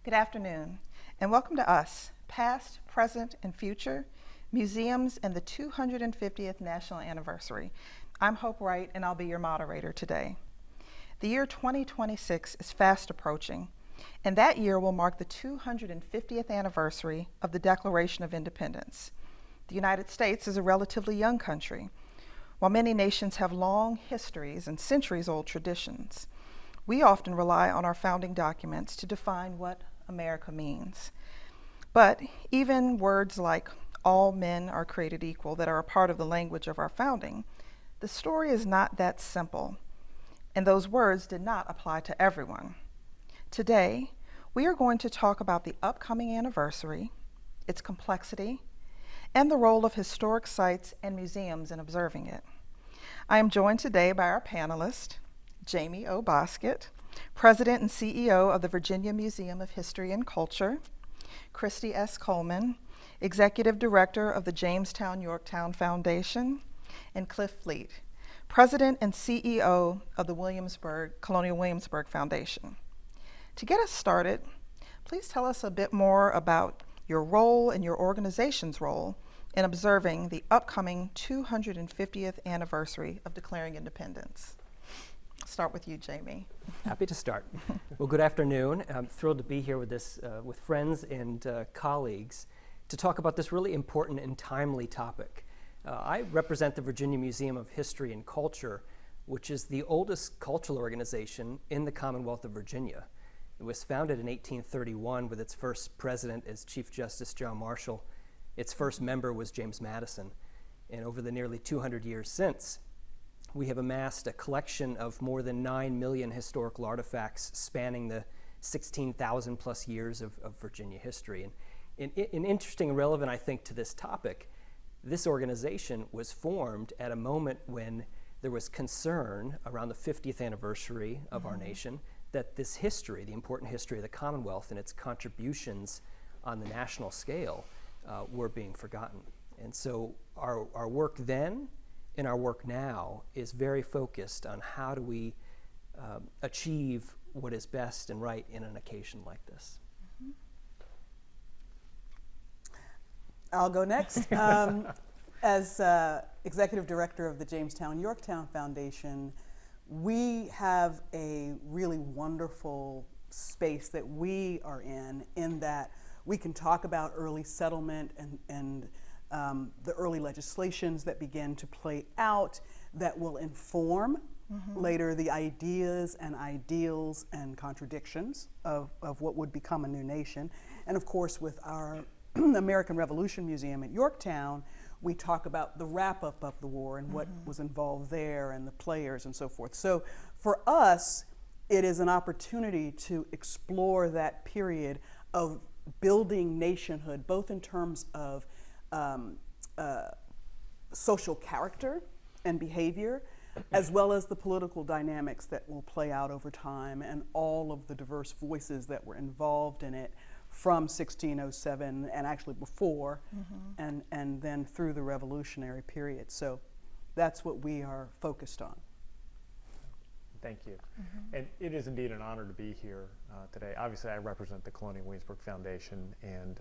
Good afternoon, and welcome to us, Past, Present, and Future, Museums and the 250th National Anniversary. I'm Hope Wright, and I'll be your moderator today. The year 2026 is fast approaching, and that year will mark the 250th anniversary of the Declaration of Independence. The United States is a relatively young country. While many nations have long histories and centuries-old traditions, we often rely on our founding documents to define what America means. But even words like all men are created equal that are a part of the language of our founding, the story is not that simple, and those words did not apply to everyone. Today, we are going to talk about the upcoming anniversary, its complexity, and the role of historic sites and museums in observing it. I am joined today by our panelist, Jamie O. Bosket, President and CEO of the Virginia Museum of History and Culture, Christy S. Coleman, Executive Director of the Jamestown-Yorktown Foundation, and Cliff Fleet, President and CEO of the Colonial Williamsburg Foundation. To get us started, please tell us a bit more about your role and your organization's role in observing the upcoming 250th anniversary of declaring independence. Start with you, Jamie. Happy to start. Well, good afternoon. I'm thrilled to be here with friends and colleagues to talk about this really important and timely topic. I represent the Virginia Museum of History and Culture, which is the oldest cultural organization in the Commonwealth of Virginia. It was founded in 1831 with its first president as Chief Justice John Marshall. Its first member was James Madison. And over the nearly 200 years since, we have amassed a collection of more than 9 million historical artifacts spanning the 16,000 plus years of Virginia history. And interesting and relevant, I think, to this topic, this organization was formed at a moment when there was concern around the 50th anniversary of our nation that this history, the important history of the Commonwealth and its contributions on the national scale were being forgotten. And so our work then and our work now is very focused on how do we achieve what is best and right in an occasion like this. I'll go next. As Executive Director of the Jamestown-Yorktown Foundation, we have a really wonderful space that we are in that we can talk about early settlement and the early legislations that begin to play out that will inform later the ideas and ideals and contradictions of what would become a new nation. And of course, with our American Revolution Museum at Yorktown, we talk about the wrap-up of the war and what was involved there and the players and so forth. So for us, it is an opportunity to explore that period of building nationhood, both in terms of social character and behavior, as well as the political dynamics that will play out over time and all of the diverse voices that were involved in it from 1607 and actually before and then through the revolutionary period. So that's what we are focused on. Thank you. And it is indeed an honor to be here today. Obviously, I represent the Colonial Williamsburg Foundation, and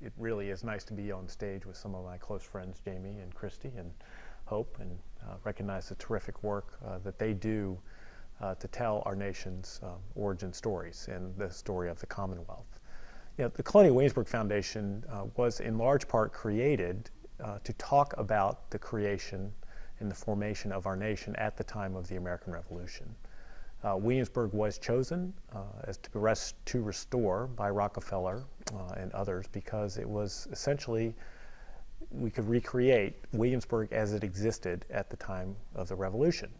it really is nice to be on stage with some of my close friends, Jamie and Christy and Hope, and recognize the terrific work that they do to tell our nation's origin stories and the story of the Commonwealth. You know, the Colonial Williamsburg Foundation was in large part created to talk about the creation and the formation of our nation at the time of the American Revolution. Williamsburg was chosen as to restore by Rockefeller and others because it was essentially, we could recreate Williamsburg as it existed at the time of the Revolution.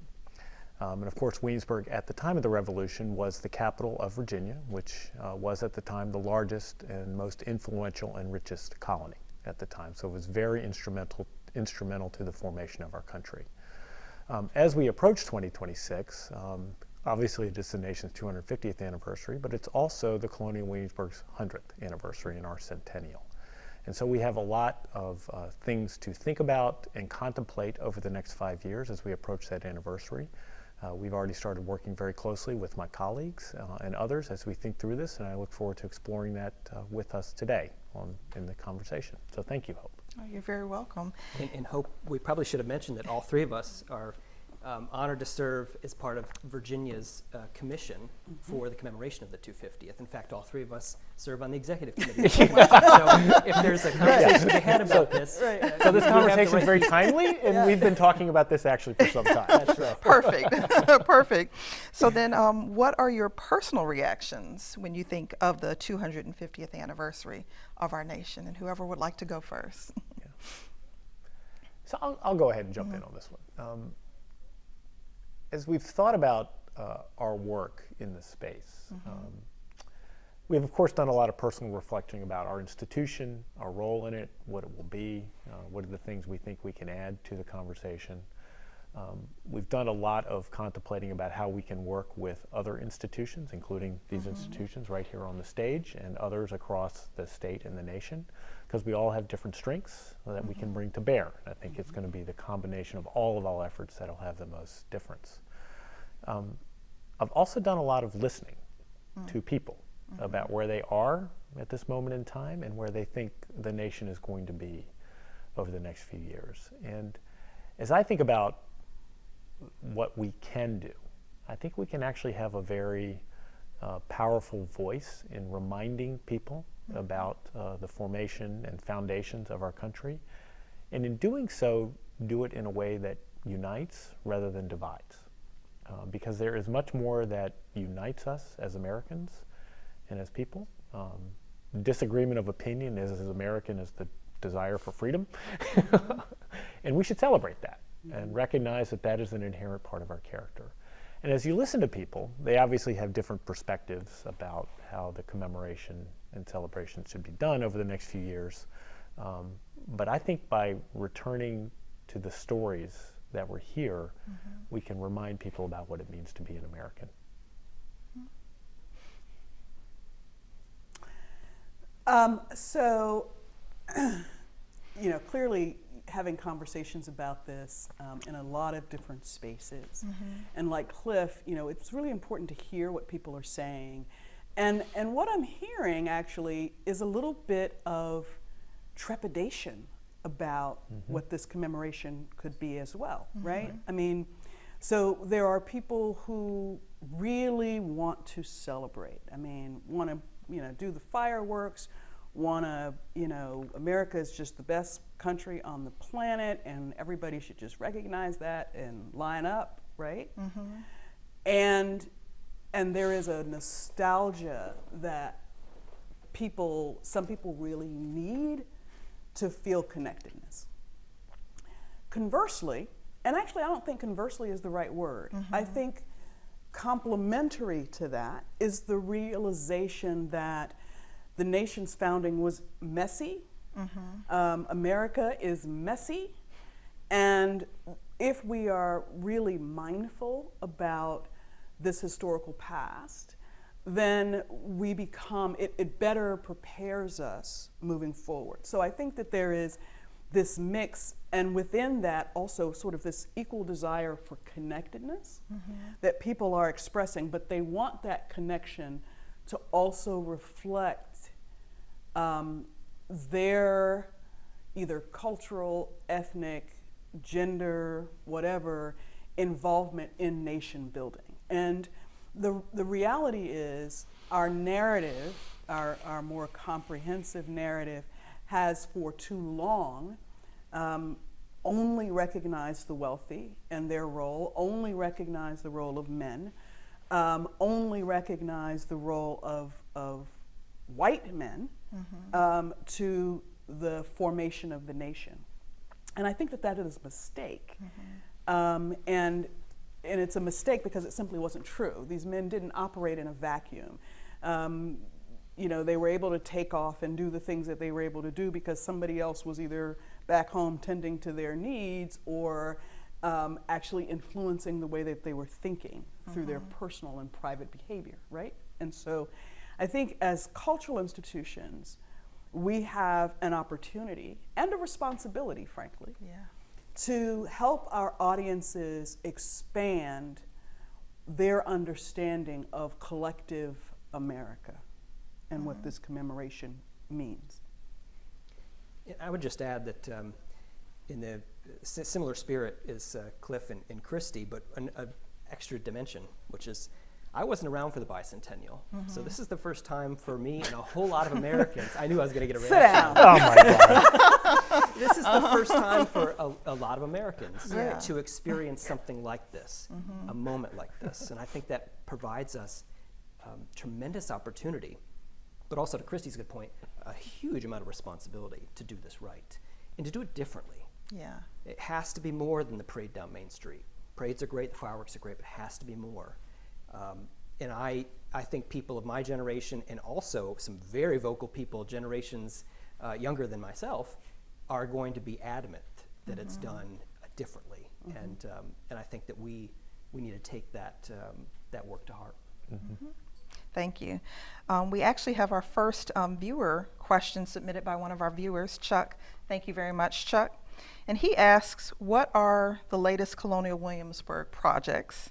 And of course, Williamsburg at the time of the Revolution was the capital of Virginia, which was at the time the largest and most influential and richest colony at the time. So it was very instrumental to the formation of our country. As we approach 2026, obviously it is the nation's 250th anniversary, but it's also the Colonial Williamsburg's 100th anniversary in our centennial. And so we have a lot of things to think about and contemplate over the next 5 years as we approach that anniversary. We've already started working very closely with my colleagues and others as we think through this, and I look forward to exploring that with us today in the conversation. So thank you, Hope. Oh, you're very welcome. And Hope, we probably should have mentioned that all three of us are honored to serve as part of Virginia's commission for the commemoration of the 250th. In fact, all three of us serve on the executive committee. So if there's a conversation to be had about this. So this conversation is very timely, and we've been talking about this actually for some time. That's right. Perfect. Perfect. So then what are your personal reactions when you think of the 250th anniversary of our nation? And whoever would like to go first. So I'll go ahead and jump in on this one. As we've thought about our work in this space, we've of course done a lot of personal reflecting about our institution, our role in it, what it will be, what are the things we think we can add to the conversation. We've done a lot of contemplating about how we can work with other institutions, including these institutions right here on the stage and others across the state and the nation, because we all have different strengths that we can bring to bear. I think it's going to be the combination of all of our efforts that'll have the most difference. I've also done a lot of listening to people about where they are at this moment in time and where they think the nation is going to be over the next few years. And as I think about what we can do, I think we can actually have a very powerful voice in reminding people about the formation and foundations of our country. And in doing so, do it in a way that unites rather than divides. Because there is much more that unites us as Americans and as people. Disagreement of opinion is as American as the desire for freedom. And we should celebrate that and recognize that that is an inherent part of our character. And as you listen to people, they obviously have different perspectives about how the commemoration and celebration should be done over the next few years. But I think by returning to the stories that were here, we can remind people about what it means to be an American. So, clearly having conversations about this in a lot of different spaces. And like Cliff, it's really important to hear what people are saying. And what I'm hearing actually is a little bit of trepidation about what this commemoration could be as well, right? I mean, so there are people who really want to celebrate. I mean, want to, do the fireworks, want to, America is just the best country on the planet and everybody should just recognize that and line up, right? And there is a nostalgia that some people really need to feel connectedness. Conversely, and actually I don't think conversely is the right word. I think complementary to that is the realization that the nation's founding was messy. America is messy. And if we are really mindful about this historical past, then we become, it better prepares us moving forward. So I think that there is this mix, and within that also sort of this equal desire for connectedness that people are expressing, but they want that connection to also reflect their either cultural, ethnic, gender, whatever, involvement in nation building. And the reality is our narrative, our more comprehensive narrative, has for too long only recognized the wealthy and their role, only recognized the role of men, only recognized the role of white men to the formation of the nation. And I think that is a mistake. And it's a mistake because it simply wasn't true. These men didn't operate in a vacuum. They were able to take off and do the things that they were able to do because somebody else was either back home tending to their needs or actually influencing the way that they were thinking through their personal and private behavior, right? And so I think as cultural institutions, we have an opportunity and a responsibility, frankly, to help our audiences expand their understanding of collective America and what this commemoration means. I would just add that in the similar spirit is Cliff and Christy, but an extra dimension, which is I wasn't around for the bicentennial, so this is the first time for me and a whole lot of Americans. I knew I was going to get a reaction. Sit down. Oh my God. This is the first time for a lot of Americans Yeah. to experience something like this, a moment like this, and I think that provides us tremendous opportunity, but also, to Christy's good point, a huge amount of responsibility to do this right and to do it differently. Yeah. It has to be more than the parade down Main Street. Parades are great, the fireworks are great, but it has to be more. And I think people of my generation, and also some very vocal people, generations younger than myself, are going to be adamant that it's done differently. And I think that we need to take that work to heart. Thank you. We actually have our first viewer question submitted by one of our viewers, Chuck. Thank you very much, Chuck. And he asks, what are the latest Colonial Williamsburg projects?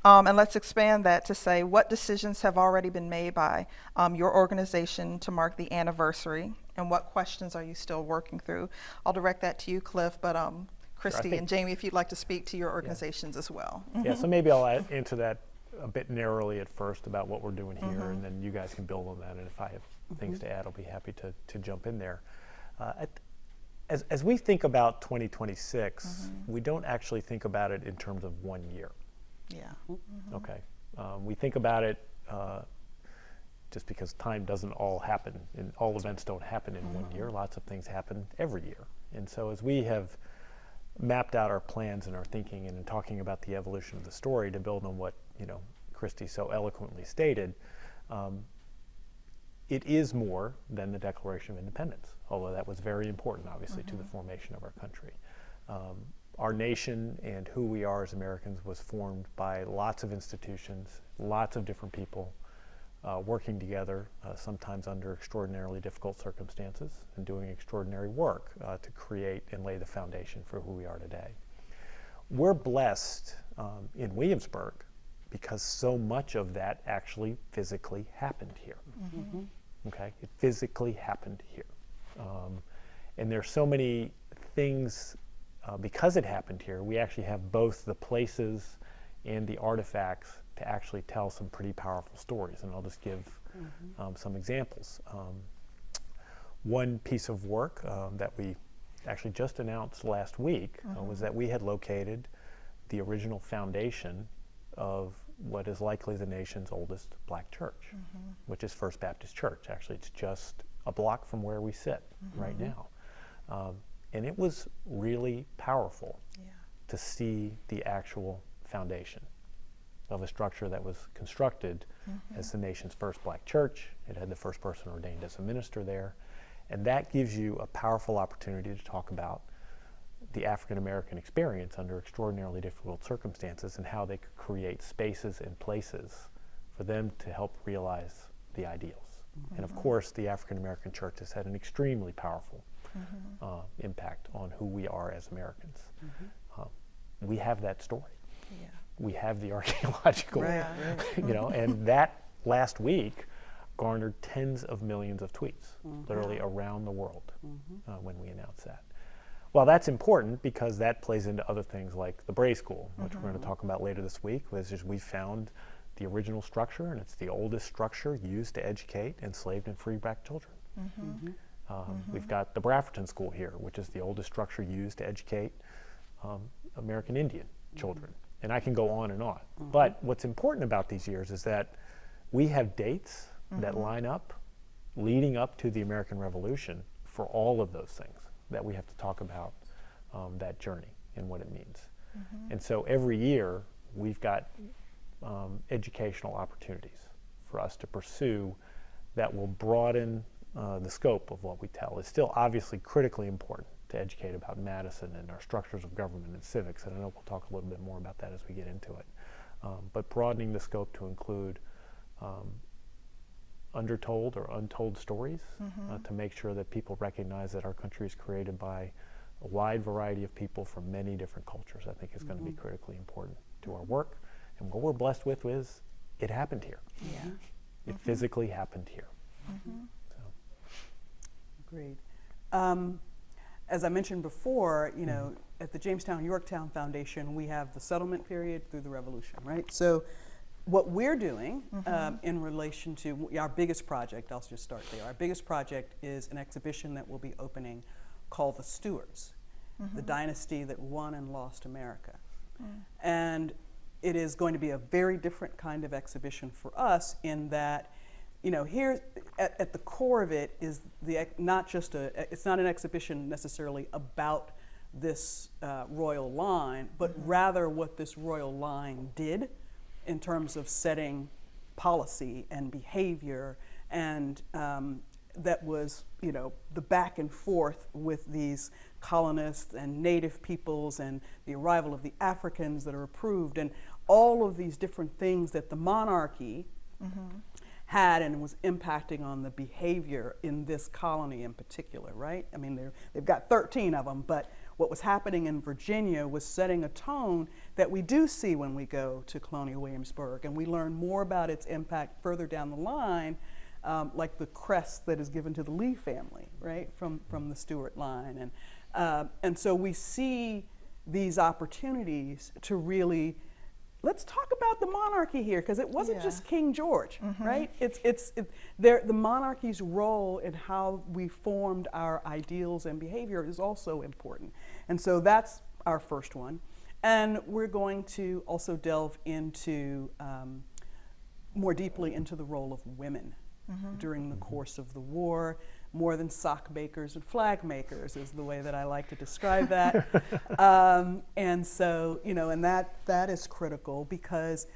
And let's expand that to say, what decisions have already been made by your organization to mark the anniversary? And what questions are you still working through? I'll direct that to you, Cliff, but Christy and Jamie, if you'd like to speak to your organizations as well. Yeah, so maybe I'll answer that a bit narrowly at first about what we're doing here, and then you guys can build on that. And if I have things to add, I'll be happy to jump in there. As we think about 2026, we don't actually think about it in terms of 1 year. Yeah. Okay. We think about it just because time doesn't all happen, and all events don't happen in 1 year. Lots of things happen every year. And so as we have mapped out our plans and our thinking and in talking about the evolution of the story to build on what, Christy so eloquently stated, it is more than the Declaration of Independence, although that was very important, obviously, to the formation of our country. Our nation and who we are as Americans was formed by lots of institutions, lots of different people working together, sometimes under extraordinarily difficult circumstances and doing extraordinary work to create and lay the foundation for who we are today. We're blessed in Williamsburg because so much of that actually physically happened here. Okay, it physically happened here. And there's so many things, because it happened here, we actually have both the places and the artifacts to actually tell some pretty powerful stories. And I'll just give some examples. One piece of work that we actually just announced last week was that we had located the original foundation of what is likely the nation's oldest black church, which is First Baptist Church. Actually, it's just a block from where we sit right now. And it was really powerful to see the actual foundation of a structure that was constructed as the nation's first black church. It had the first person ordained as a minister there. And that gives you a powerful opportunity to talk about the African American experience under extraordinarily difficult circumstances and how they could create spaces and places for them to help realize the ideals. And of course, the African American church has had an extremely powerful impact on who we are as Americans. We have that story. We have the archaeological, and that last week garnered tens of millions of tweets, literally around the world when we announced that. Well, that's important because that plays into other things like the Bray School, which we're going to talk about later this week, which is we found the original structure, and it's the oldest structure used to educate enslaved and free black children. We've got the Brafferton School here, which is the oldest structure used to educate American Indian children. And I can go on and on. But what's important about these years is that we have dates that line up leading up to the American Revolution for all of those things that we have to talk about that journey and what it means. And so every year we've got educational opportunities for us to pursue that will broaden the scope of what we tell. It's still obviously critically important to educate about Madison and our structures of government and civics, and I know we'll talk a little bit more about that as we get into it. But broadening the scope to include undertold or untold stories to make sure that people recognize that our country is created by a wide variety of people from many different cultures, I think is going to be critically important to our work And what we're blessed with is it happened here. Yeah. It physically happened here. So. Agreed. As I mentioned before, you know, at the Jamestown-Yorktown Foundation, we have the settlement period through the Revolution, right? So what we're doing in relation to our biggest project, I'll just start there. Our biggest project is an exhibition that will be opening called The Stewarts, the dynasty that won and lost America. And it is going to be a very different kind of exhibition for us in that, you know, here at the core of it is not just it's not an exhibition necessarily about this royal line, but rather what this royal line did in terms of setting policy and behavior, and that was, you know, the back and forth with these colonists and native peoples and the arrival of the Africans that are approved and all of these different things that the monarchy had and was impacting on the behavior in this colony in particular, right? I mean, they've got 13 of them, but what was happening in Virginia was setting a tone that we do see when we go to Colonial Williamsburg, and we learn more about its impact further down the line, like the crest that is given to the Lee family, right, from the Stuart line. And so we see these opportunities to really, let's talk about the monarchy here, because it wasn't just King George, right? The monarchy's role in how we formed our ideals and behavior is also important. And so that's our first one. And we're going to also delve into more deeply into the role of women during the course of the war. More than sock makers and flag makers is the way that I like to describe that. And so, you know, and that is critical because,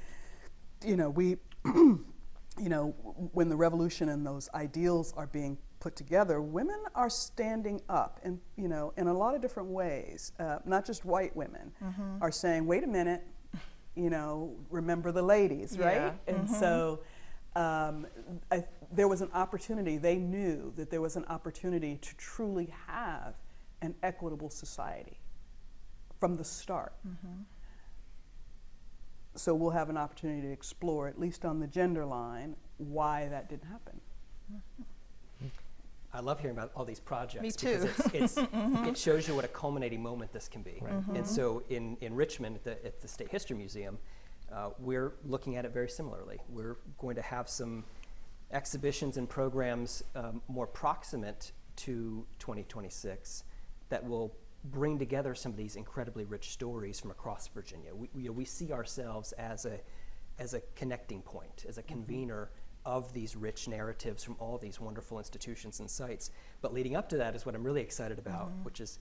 you know, we, you know, when the revolution and those ideals are being put together, women are standing up and, you know, in a lot of different ways, not just white women are saying, wait a minute, you know, remember the ladies, right? And so, there was an opportunity, they knew that there was an opportunity to truly have an equitable society from the start. So we'll have an opportunity to explore, at least on the gender line, why that didn't happen. I love hearing about all these projects. Me too. Because it shows you what a culminating moment this can be. Right. And so in Richmond at the State History Museum, we're looking at it very similarly. We're going to have some exhibitions and programs more proximate to 2026 that will bring together some of these incredibly rich stories from across Virginia. We see ourselves as a connecting point, as a convener of these rich narratives from all these wonderful institutions and sites. But leading up to that is what I'm really excited about, which is,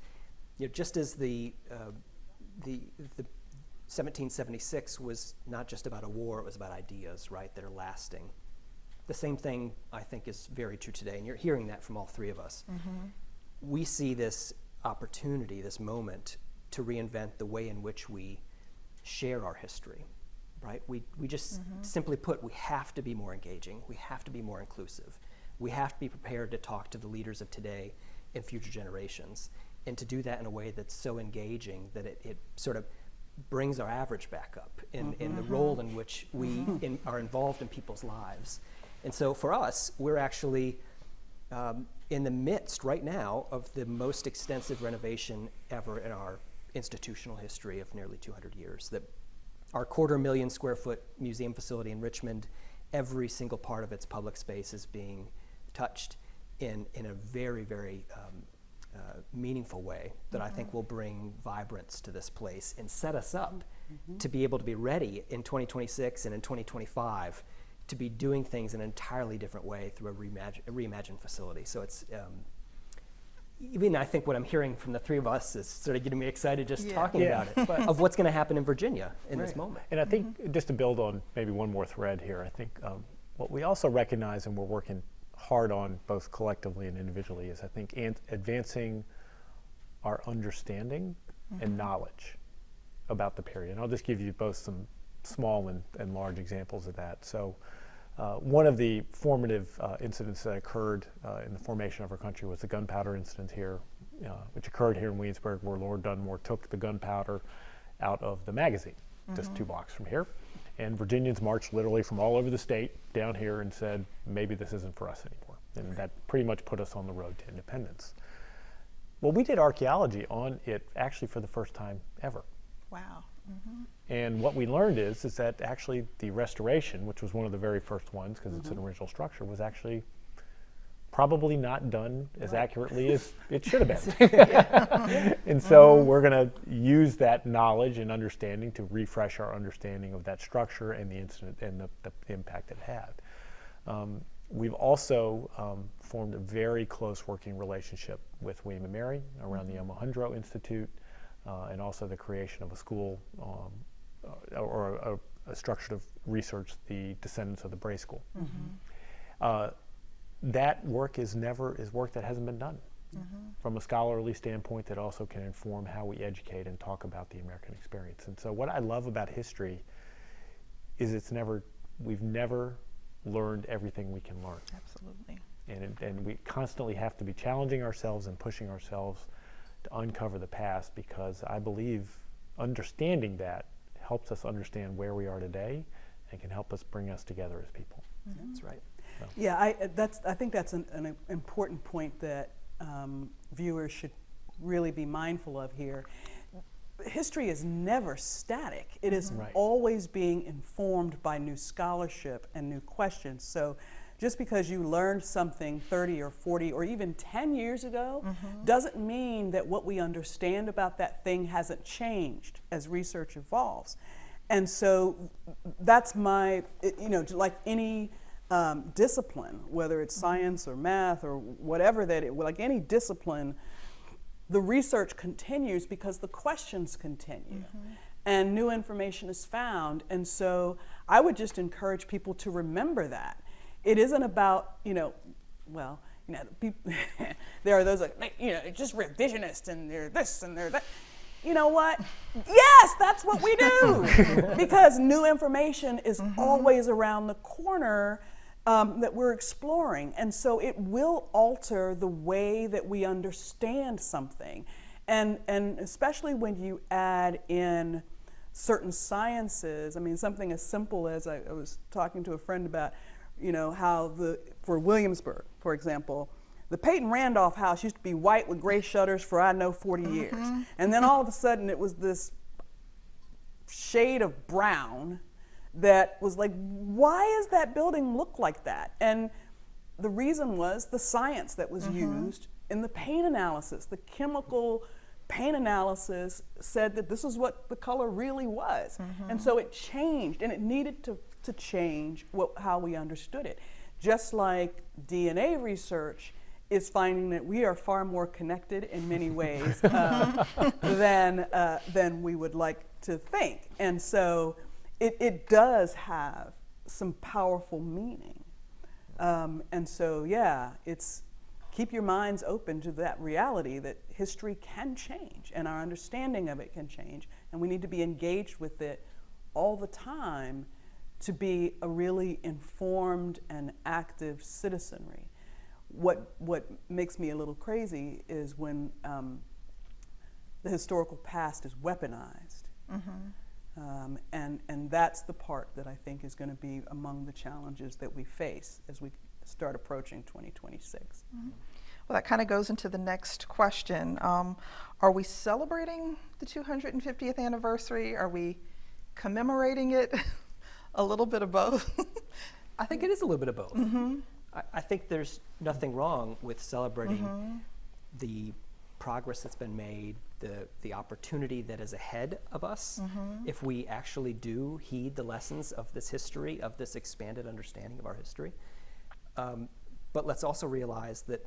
you know, just as the 1776 was not just about a war, it was about ideas, right, that are lasting. The same thing, I think, is very true today, and you're hearing that from all three of us. We see this opportunity, this moment, to reinvent the way in which we share our history, right? We just, simply put, we have to be more engaging, we have to be more inclusive, we have to be prepared to talk to the leaders of today and future generations, and to do that in a way that's so engaging that it sort of brings our average back up in the role in which we are involved in people's lives. And so for us, we're actually in the midst right now of the most extensive renovation ever in our institutional history of nearly 200 years. Our 250,000 square foot museum facility in Richmond, every single part of its public space is being touched in a very, very meaningful way that I think will bring vibrance to this place and set us up to be able to be ready in 2026 and in 2025 to be doing things in an entirely different way through a reimagined facility. So it's, even I think what I'm hearing from the three of us is sort of getting me excited just talking about it, of what's going to happen in Virginia in this moment. And I think, just to build on maybe one more thread here, I think what we also recognize, and we're working hard on both collectively and individually, is I think advancing our understanding and knowledge about the period. And I'll just give you both some small and large examples of that. So one of the formative incidents that occurred in the formation of our country was the gunpowder incident here, which occurred here in Williamsburg, where Lord Dunmore took the gunpowder out of the magazine, just 2 blocks from here. And Virginians marched literally from all over the state down here and said, maybe this isn't for us anymore. And that pretty much put us on the road to independence. Well, we did archaeology on it actually for the first time ever. Wow. And what we learned is that actually the restoration, which was one of the very first ones because it's an original structure, was actually probably not done as accurately as it should have been. And so we're going to use that knowledge and understanding to refresh our understanding of that structure and the incident and the impact it had. We've also formed a very close working relationship with William and Mary around the Emma Hundrow Institute, and also the creation of a school or a structure of research, the descendants of the Bray School. That work is work that hasn't been done from a scholarly standpoint that also can inform how we educate and talk about the American experience. And so what I love about history is we've never learned everything we can learn. Absolutely. And we constantly have to be challenging ourselves and pushing ourselves to uncover the past, because I believe understanding that helps us understand where we are today and can help us bring us together as people. That's right. Yeah, I think that's an important point that viewers should really be mindful of here. History is never static. It is always being informed by new scholarship and new questions. So just because you learned something 30 or 40 or even 10 years ago doesn't mean that what we understand about that thing hasn't changed as research evolves. And so that's my, like any discipline, whether it's science or math or whatever like any discipline, the research continues because the questions continue and new information is found. And so I would just encourage people to remember that. It isn't about, people, there are those like, just revisionists and they're this and they're that. You know what? Yes, that's what we do. Because new information is always around the corner that we're exploring. And so it will alter the way that we understand something. And especially when you add in certain sciences, I mean, something as simple as I was talking to a friend about, how for Williamsburg, for example, the Peyton Randolph house used to be white with gray shutters for 40 years. And then all of a sudden it was this shade of brown that was like, why does that building look like that? And the reason was the science that was used in the paint analysis. The chemical paint analysis said that this is what the color really was. And so it changed, and it needed to change how we understood it. Just like DNA research is finding that we are far more connected in many ways than we would like to think. And so it does have some powerful meaning. And so, it's keep your minds open to that reality that history can change and our understanding of it can change. And we need to be engaged with it all the time to be a really informed and active citizenry. What makes me a little crazy is when the historical past is weaponized. And that's the part that I think is going to be among the challenges that we face as we start approaching 2026. Well, that kind of goes into the next question. Are we celebrating the 250th anniversary? Are we commemorating it? A little bit of both. I think it is a little bit of both. I think there's nothing wrong with celebrating the progress that's been made, the opportunity that is ahead of us, if we actually do heed the lessons of this history, of this expanded understanding of our history. But let's also realize that,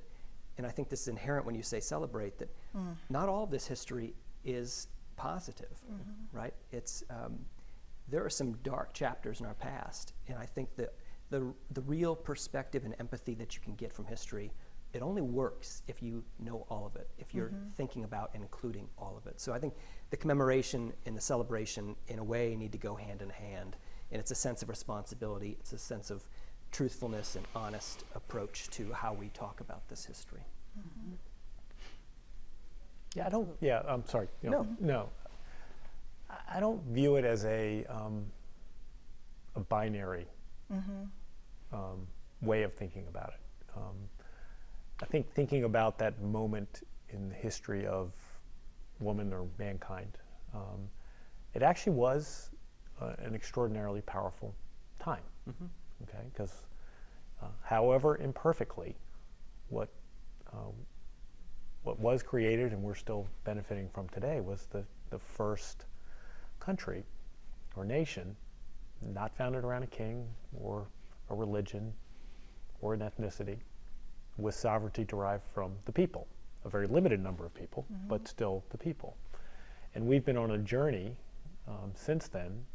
and I think this is inherent when you say celebrate, that not all of this history is positive, right? It's there are some dark chapters in our past, and I think that the real perspective and empathy that you can get from history, it only works if you know all of it, if you're thinking about and including all of it. So I think the commemoration and the celebration, in a way, need to go hand in hand, and it's a sense of responsibility, it's a sense of truthfulness and honest approach to how we talk about this history. I'm sorry. No. I don't view it as a binary way of thinking about it. I think thinking about that moment in the history of woman or mankind, it actually was an extraordinarily powerful time. Okay, because however imperfectly, what was created and we're still benefiting from today was the first country or nation not founded around a king or a religion or an ethnicity, with sovereignty derived from the people, a very limited number of people, but still the people. And we've been on a journey since then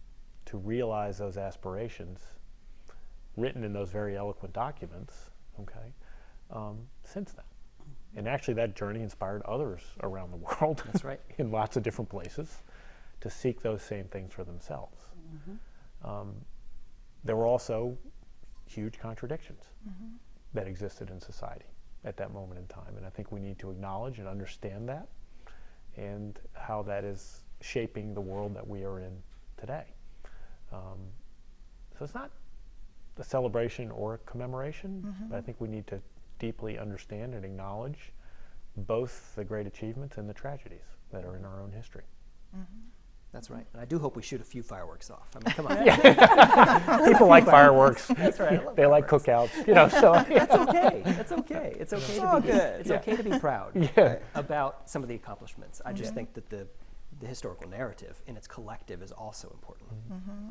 to realize those aspirations written in those very eloquent documents, okay, since then. And actually that journey inspired others around the world. That's right. In lots of different places to seek those same things for themselves. There were also huge contradictions that existed in society at that moment in time. And I think we need to acknowledge and understand that and how that is shaping the world that we are in today. So it's not a celebration or a commemoration, but I think we need to deeply understand and acknowledge both the great achievements and the tragedies that are in our own history. That's right. And I do hope we shoot a few fireworks off. I mean, come on. People like fireworks. That's right. I love They like fireworks. cookouts, so. That's okay. It's okay. It's okay It's to all be good. It's okay to be proud about some of the accomplishments. I just think that the historical narrative in its collective is also important.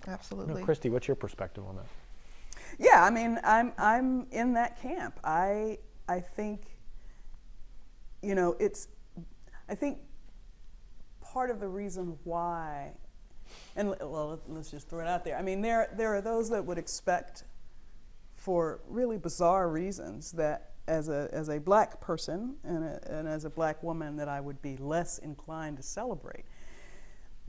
Absolutely. Christy, what's your perspective on that? Yeah, I mean, I'm in that camp. I think, you know, I think part of the reason why, and well, let's just throw it out there. I mean, there are those that would expect, for really bizarre reasons, that as a black person and as a black woman, that I would be less inclined to celebrate.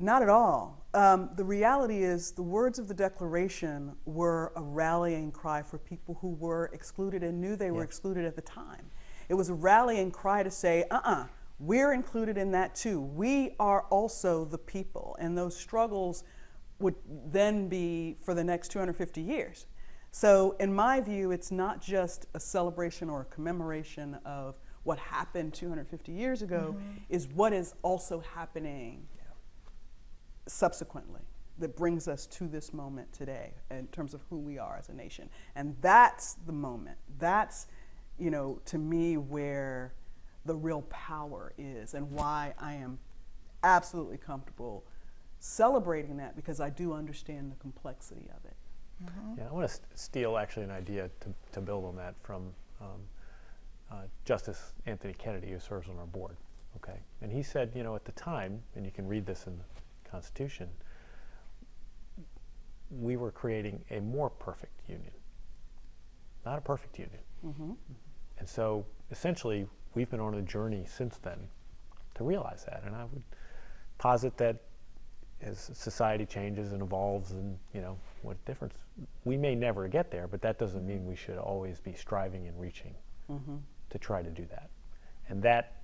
Not at all. The reality is the words of the Declaration were a rallying cry for people who were excluded and knew they were excluded at the time. It was a rallying cry to say, we're included in that too. We are also the people. And those struggles would then be for the next 250 years. So in my view, it's not just a celebration or a commemoration of what happened 250 years ago, is what is also happening subsequently that brings us to this moment today in terms of who we are as a nation. And that's the moment. That's, you know, to me, where the real power is and why I am absolutely comfortable celebrating that, because I do understand the complexity of it. Yeah, I want to steal actually an idea to build on that from Justice Anthony Kennedy, who serves on our board. Okay, and he said, you know, at the time, and you can read this in the Constitution, we were creating a more perfect union, not a perfect union. And so essentially we've been on a journey since then to realize that. And I would posit that as society changes and evolves, and you know, what difference, we may never get there, but that doesn't mean we should always be striving and reaching to try to do that. And that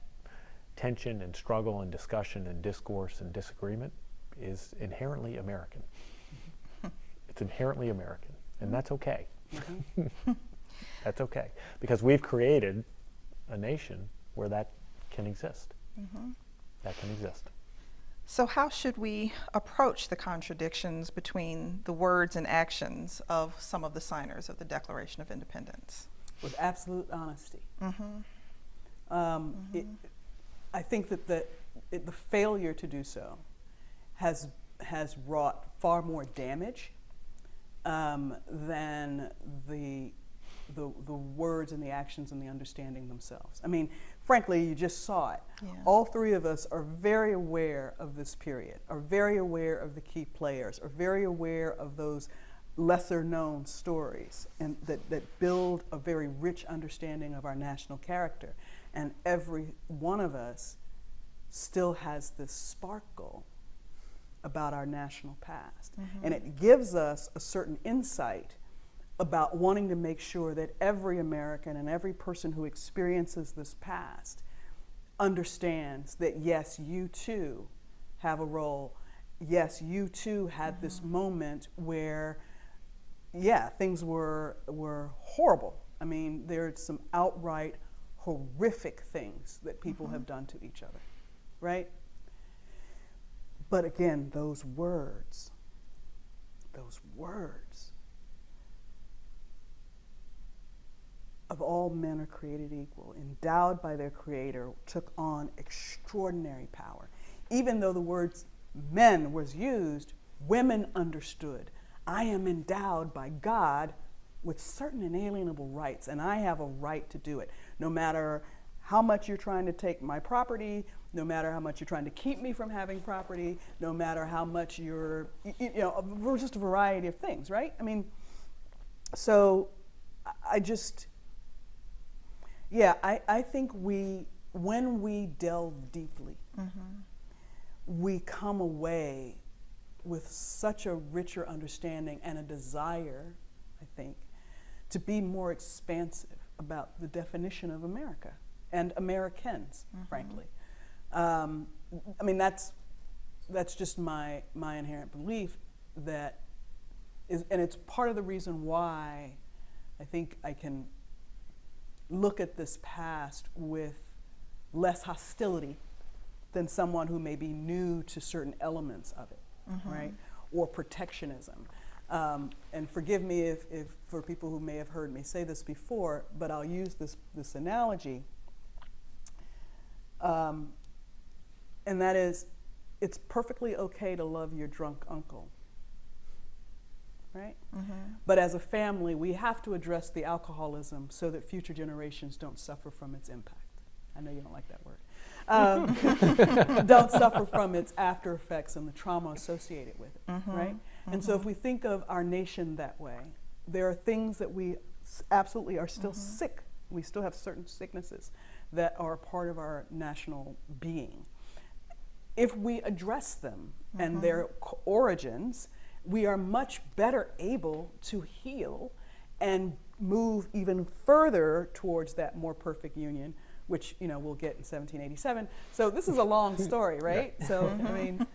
tension and struggle and discussion and discourse and disagreement is inherently American. It's inherently American, and that's okay. That's okay, because we've created a nation where that can exist. That can exist. So how should we approach the contradictions between the words and actions of some of the signers of the Declaration of Independence? With absolute honesty. I think that the failure to do so has wrought far more damage than the words and the actions and the understanding themselves. I mean, frankly, you just saw it. All three of us are very aware of this period, are very aware of the key players, are very aware of those lesser known stories, and that build a very rich understanding of our national character. And every one of us still has this sparkle about our national past. And it gives us a certain insight about wanting to make sure that every American and every person who experiences this past understands that, yes, you too have a role. Yes, you too had this moment where yeah, things were horrible. I mean, there's some outright horrific things that people have done to each other, right? But again, those words, of all men are created equal, endowed by their creator, took on extraordinary power. Even though the words men was used, women understood, I am endowed by God with certain inalienable rights, and I have a right to do it. No matter how much you're trying to take my property, no matter how much you're trying to keep me from having property, no matter how much you're, just a variety of things, right? I mean, so I think when we delve deeply, we come away with such a richer understanding and a desire, I think, to be more expansive about the definition of America and Americans, frankly. I mean, that's just my inherent belief that is, and it's part of the reason why I think I can look at this past with less hostility than someone who may be new to certain elements of it, right? Or protectionism. And forgive me if for people who may have heard me say this before, but I'll use this analogy. And that is, it's perfectly okay to love your drunk uncle, right? But as a family, we have to address the alcoholism so that future generations don't suffer from its impact. I know you don't like that word. Don't suffer from its after effects and the trauma associated with it, right? And so if we think of our nation that way, there are things that we absolutely are still sick. We still have certain sicknesses that are a part of our national being. If we address them and their origins, we are much better able to heal and move even further towards that more perfect union, which we'll get in 1787. So this is a long story, right? So I mean,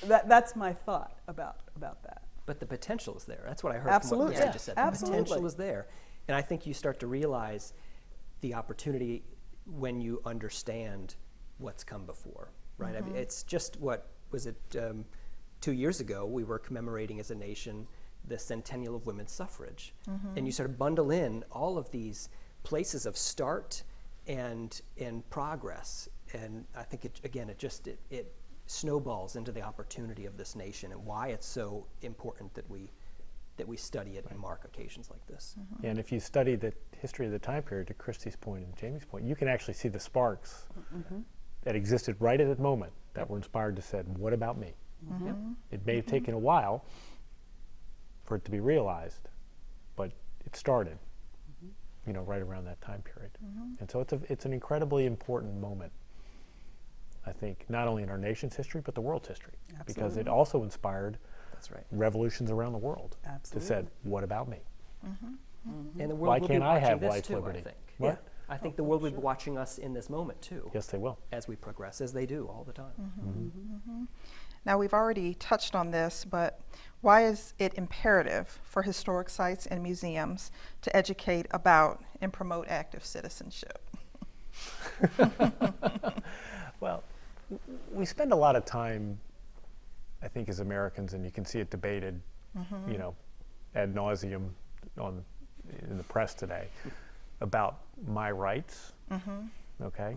that's my thought about that. But the potential is there. That's what I heard Absolutely. from what you just said. The Absolutely. potential is there. And I think you start to realize the opportunity when you understand what's come before, right? I mean, it's just, what was it, 2 years ago, we were commemorating as a nation the centennial of women's suffrage. And you sort of bundle in all of these places of start and progress. And I think it snowballs into the opportunity of this nation and why it's so important that we study it and mark occasions like this. And if you study the history of the time period, to Christy's point and Jamie's point, you can actually see the sparks that existed right at that moment that were inspired to say, what about me? It may have taken a while for it to be realized, but it started, right around that time period. And so it's an incredibly important moment, I think, not only in our nation's history, but the world's history. Absolutely. Because it also inspired That's right. revolutions around the world. Absolutely. To said, what about me? And the world Why will can't be I watching have this life, too, liberty? I think. What? I think the world will be watching us in this moment too. Yes, they will. As we progress, as they do all the time. Now, we've already touched on this, but why is it imperative for historic sites and museums to educate about and promote active citizenship? Well, we spend a lot of time, I think, as Americans, and you can see it debated, ad nauseum in the press today, about my rights, okay?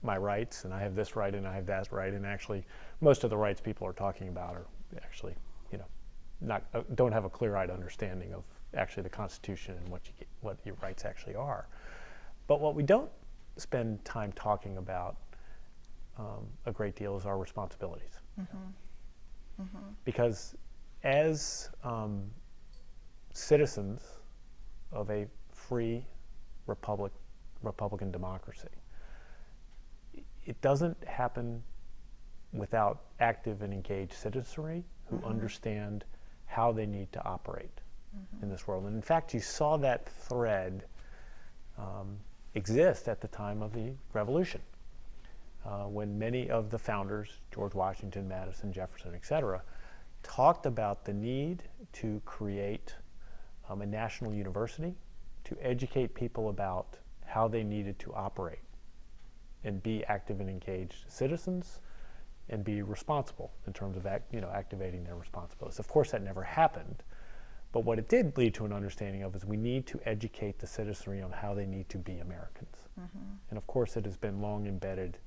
My rights, and I have this right and I have that right, and actually most of the rights people are talking about are actually, don't have a clear-eyed understanding of actually the Constitution and what your rights actually are. But what we don't spend time talking about a great deal is our responsibilities. Because as citizens of a free Republican democracy, it doesn't happen without active and engaged citizenry who understand how they need to operate in this world. And in fact, you saw that thread exist at the time of the Revolution, when many of the founders, George Washington, Madison, Jefferson, etc., talked about the need to create a national university to educate people about how they needed to operate and be active and engaged citizens and be responsible in terms of activating their responsibilities. Of course, that never happened, but what it did lead to an understanding of is we need to educate the citizenry on how they need to be Americans. And of course, it has been long embedded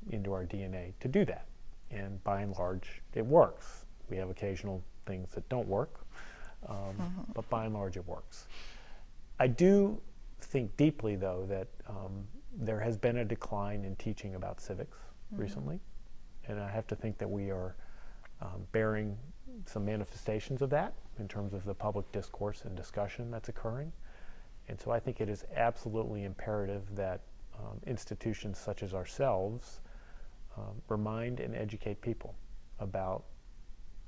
into our DNA to do that. And by and large, it works. We have occasional things that don't work, but by and large, it works. I do think deeply, though, that there has been a decline in teaching about civics recently, and I have to think that we are bearing some manifestations of that in terms of the public discourse and discussion that's occurring. And so I think it is absolutely imperative that institutions such as ourselves remind and educate people about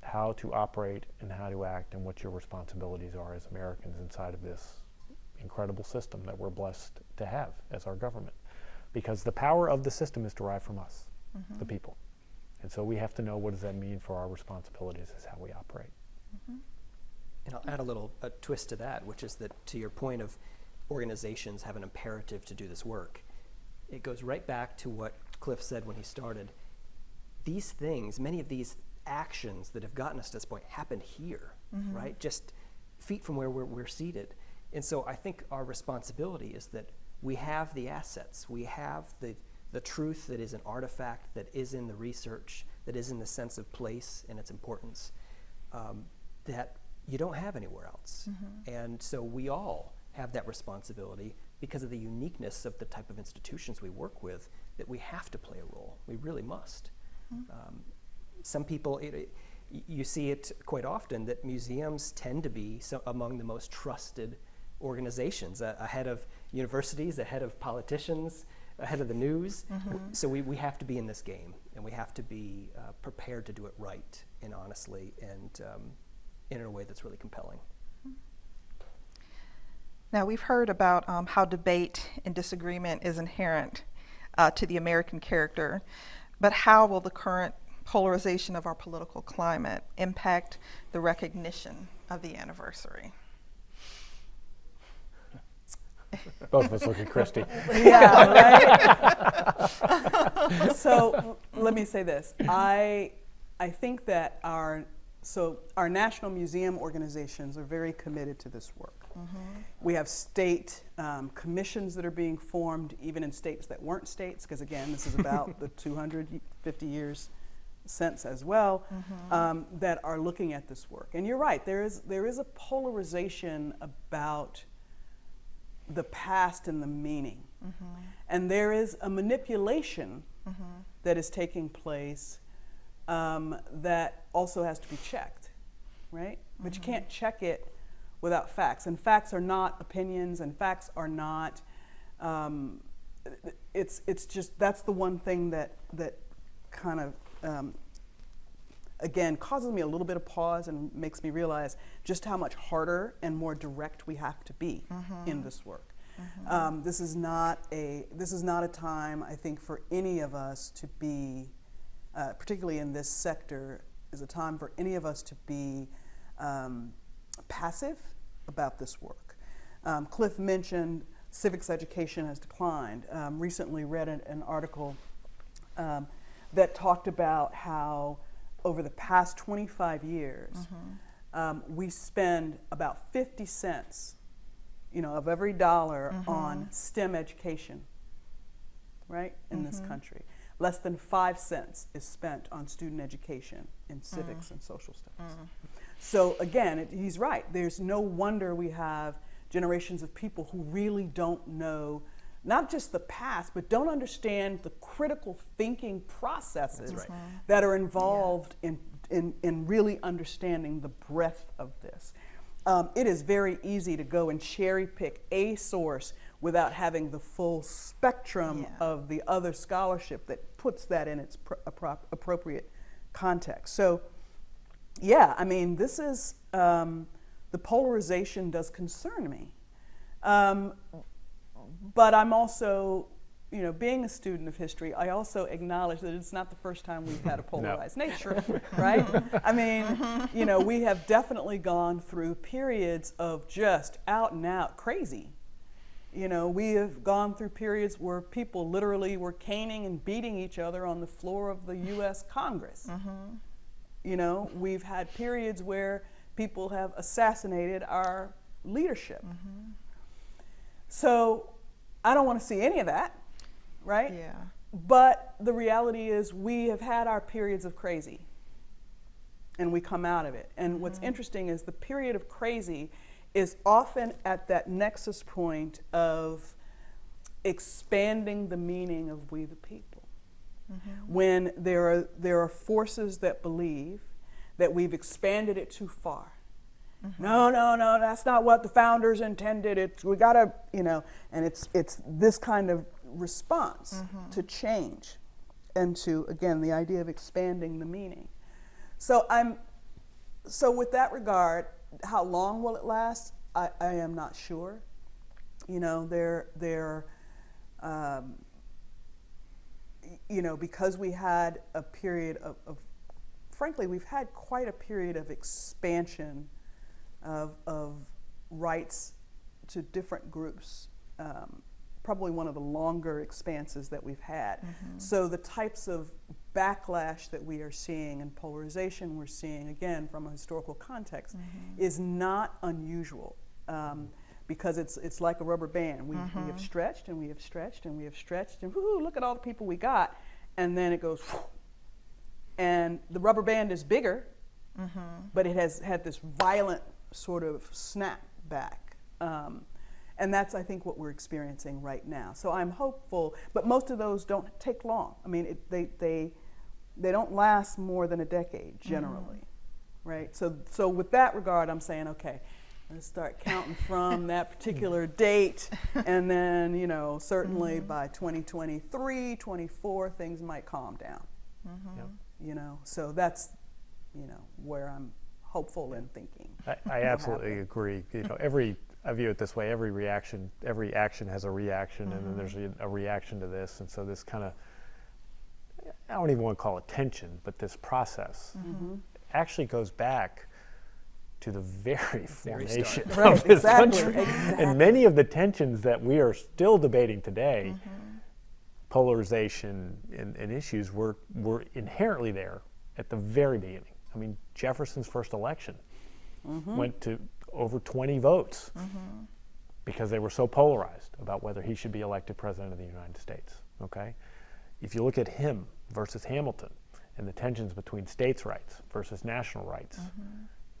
how to operate and how to act and what your responsibilities are as Americans inside of this incredible system that we're blessed to have as our government. Because the power of the system is derived from us, the people. And so we have to know, what does that mean for our responsibilities as how we operate. And I'll add a twist to that, which is that, to your point of organizations have an imperative to do this work, it goes right back to what Cliff said when he started. These things, many of these actions that have gotten us to this point happened here, right? Just feet from where we're seated. And so I think our responsibility is that we have the assets, we have the truth that is an artifact, that is in the research, that is in the sense of place and its importance, that you don't have anywhere else. And so we all have that responsibility because of the uniqueness of the type of institutions we work with, that we have to play a role. We really must. Some people, you see it quite often, that museums tend to be among the most trusted organizations, ahead of universities, ahead of politicians, ahead of the news. So we have to be in this game, and we have to be prepared to do it right and honestly, and in a way that's really compelling. Now, we've heard about how debate and disagreement is inherent to the American character, but how will the current polarization of our political climate impact the recognition of the anniversary? Both of us look at Christy. Yeah, right? So let me say this. I think that our national museum organizations are very committed to this work. We have state commissions that are being formed, even in states that weren't states, because again, this is about the 250 years since as well, that are looking at this work. And you're right, there is a polarization about the past and the meaning. And there is a manipulation that is taking place that also has to be checked, right? But you can't check it without facts. And facts are not opinions, and facts are not, it's just, that's the one thing that kind of, again, causes me a little bit of pause and makes me realize just how much harder and more direct we have to be in this work. This is not a time, I think, for any of us to be, particularly in this sector, is a time for any of us to be passive about this work. Cliff mentioned civics education has declined. Recently read an article that talked about how over the past 25 years, we spend about 50 cents, of every dollar on STEM education, right, in this country. Less than 5 cents is spent on student education in civics and social studies. So again, he's right. There's no wonder we have generations of people who really don't know not just the past, but don't understand the critical thinking processes that are involved in really understanding the breadth of this. It is very easy to go and cherry pick a source without having the full spectrum of the other scholarship that puts that in its appropriate context. So, yeah, I mean, this is, the polarization does concern me. But I'm also being a student of history, I also acknowledge that it's not the first time we've had a polarized nature, right? I mean, we have definitely gone through periods of just out and out crazy. We have gone through periods where people literally were caning and beating each other on the floor of the U.S. Congress. We've had periods where people have assassinated our leadership. So I don't want to see any of that, right? Yeah. But the reality is we have had our periods of crazy, and we come out of it. And what's interesting is the period of crazy is often at that nexus point of expanding the meaning of we the people. When there are forces that believe that we've expanded it too far. No, that's not what the founders intended. We gotta, and it's this kind of response to change and to, again, the idea of expanding the meaning. So with that regard, how long will it last? I am not sure. Because we had a period of frankly, we've had quite a period of expansion of rights to different groups, probably one of the longer expanses that we've had. So the types of backlash that we are seeing and polarization we're seeing, again, from a historical context, is not unusual, because it's like a rubber band. We have stretched and we have stretched and we have stretched, and whoo, look at all the people we got, and then it goes, whoo, and the rubber band is bigger, but it has had this violent sort of snap back. And that's, I think, what we're experiencing right now. So I'm hopeful, but most of those don't take long. I mean, they don't last more than a decade, generally, right? So with that regard, I'm saying, okay, let's start counting from that particular date, and then, certainly by 2023, 24, things might calm down. So that's, where I'm hopeful and thinking. I absolutely agree. I view it this way: every action has a reaction, and then there's a reaction to this, and so this kind of, I don't even want to call it tension, but this process actually goes back to the very formation of this country. And many of the tensions that we are still debating today, polarization and issues, were inherently there at the very beginning. I mean, Jefferson's first election went to over 20 votes because they were so polarized about whether he should be elected president of the United States, okay? If you look at him versus Hamilton and the tensions between states' rights versus national rights,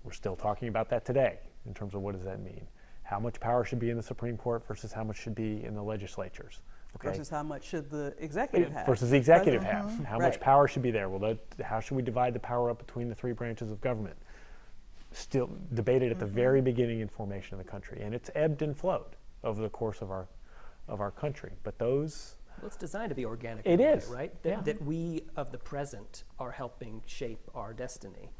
we're still talking about that today in terms of what does that mean? How much power should be in the Supreme Court versus how much should be in the legislatures? Okay. Versus how much should the executive have? Versus the executive have. How much power should be there? Well, how should we divide the power up between the three branches of government? Still debated at the very beginning and formation of the country, and it's ebbed and flowed over the course of our country. But those, well, it's designed to be organic. It is, right? That we of the present are helping shape our destiny.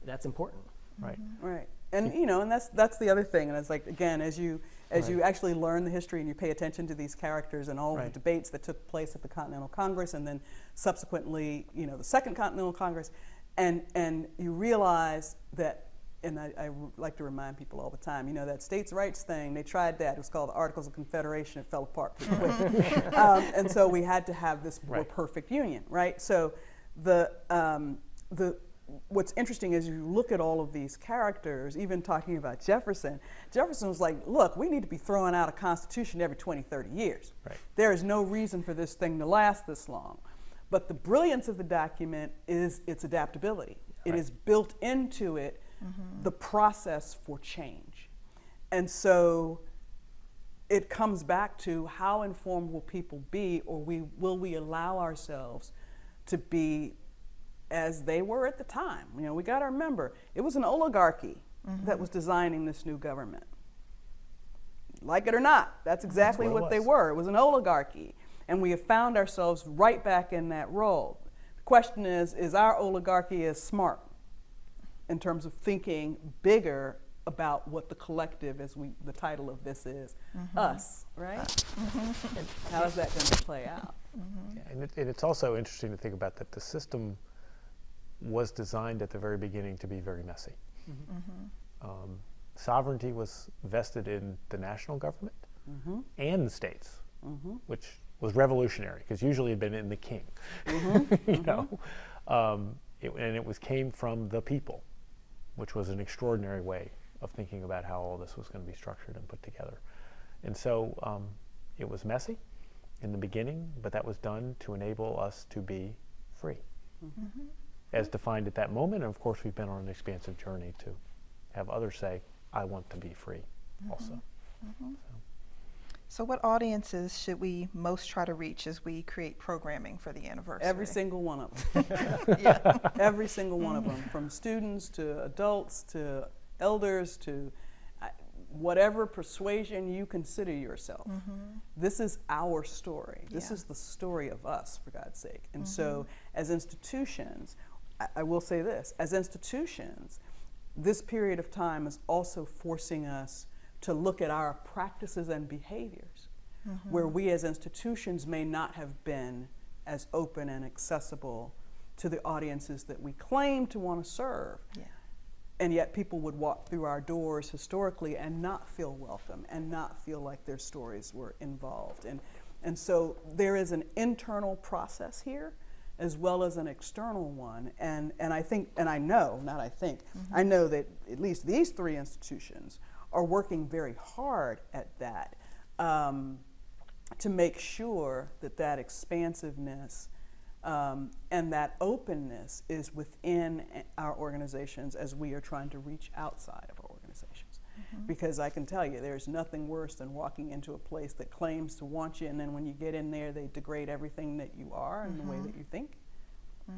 That's important. Right. Right. And and that's the other thing. And it's like, again, as you actually learn the history and you pay attention to these characters and all the debates that took place at the Continental Congress, and then subsequently, the Second Continental Congress, and you realize that. And I like to remind people all the time, that states' rights thing, they tried that. It was called the Articles of Confederation. It fell apart pretty quick. And so we had to have this more perfect union, right? So what's interesting is you look at all of these characters, even talking about Jefferson was like, look, we need to be throwing out a constitution every 20, 30 years. Right. There is no reason for this thing to last this long. But the brilliance of the document is its adaptability. It is built into it the process for change. And so it comes back to how informed will people be, or will we allow ourselves to be as they were at the time? We got to remember, it was an oligarchy that was designing this new government. Like it or not, that's exactly what they were. It was an oligarchy. And we have found ourselves right back in that role. The question is our oligarchy as smart in terms of thinking bigger about what the collective, the title of this is, us, right? And how is that going to play out? Yeah, and it's also interesting to think about that the system was designed at the very beginning to be very messy. Sovereignty was vested in the national government and the states, which was revolutionary because usually it had been in the king, you know, and it came from the people, which was an extraordinary way of thinking about how all this was going to be structured and put together. And so it was messy in the beginning, but that was done to enable us to be free, as defined at that moment. And of course, we've been on an expansive journey to have others say, I want to be free also. So what audiences should we most try to reach as we create programming for the anniversary? Every single one of them. Every single one of them, from students to adults to elders to whatever persuasion you consider yourself. This is our story. This is the story of us, for God's sake. And so as institutions, I will say this, as institutions, this period of time is also forcing us to look at our practices and behaviors, where we as institutions may not have been as open and accessible to the audiences that we claim to want to serve. And yet people would walk through our doors historically and not feel welcome and not feel like their stories were involved. And so there is an internal process here as well as an external one. And I think, and I know, not I think, I know that at least these three institutions are working very hard at that to make sure that that expansiveness and that openness is within our organizations as we are trying to reach outside of our organizations. Because I can tell you, there's nothing worse than walking into a place that claims to want you, and then when you get in there, they degrade everything that you are and the way that you think.